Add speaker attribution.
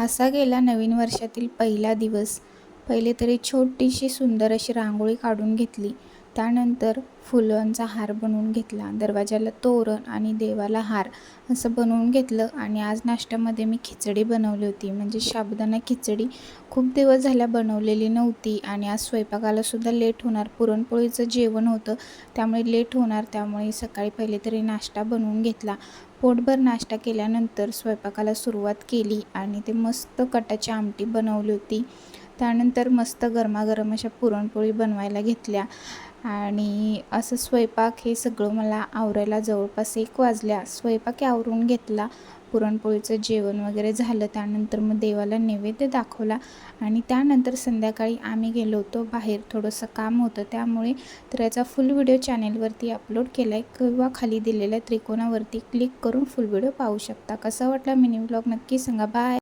Speaker 1: असा गेला नवीन वर्षातील पहिला दिवस. पहिले तरी छोटीशी सुंदर अशी रांगोळी काढून घेतली. त्यानंतर फुलांचा हार बनवून घेतला, दरवाजाला तोरण आणि देवाला हार असं बनवून घेतलं. आणि आज नाश्त्यामध्ये मी खिचडी बनवली होती, म्हणजे साबुदाणा खिचडी. खूप दिवस झाल्या बनवलेली नव्हती आणि आज स्वयंपाकालासुद्धा लेट होणार. पुरणपोळीचं जेवण होतं, त्यामुळे लेट होणार. त्यामुळे सकाळी पहिले तरी नाश्ता बनवून घेतला. पोटभर नाश्ता केल्यानंतर स्वयंपाकाला सुरुवात केली आणि ते मस्त कटाची आमटी बनवली होती. त्यानंतर मस्त गरमागरम अशा पुरणपोळी बनवायला घेतल्या आणि असं स्वयंपाक हे सगळं मला आवरायला जवळपास 1 वाजल्या. स्वयंपाक आवरून घेतला, पुरणपोळीचं जेवण वगैरे झालं. त्यानंतर मग देवाला नैवेद्य दाखवला आणि त्यानंतर संध्याकाळी आम्ही गेलो होतो बाहेर. थोडंसं काम होतं त्यामुळे. तर याचा फुल व्हिडिओ चॅनेलवरती अपलोड केला आहे किंवा खाली दिलेल्या त्रिकोणावरती क्लिक करून फुल व्हिडिओ पाहू शकता. कसा वाटला मिनी व्लॉग नक्की सांगा. बाय.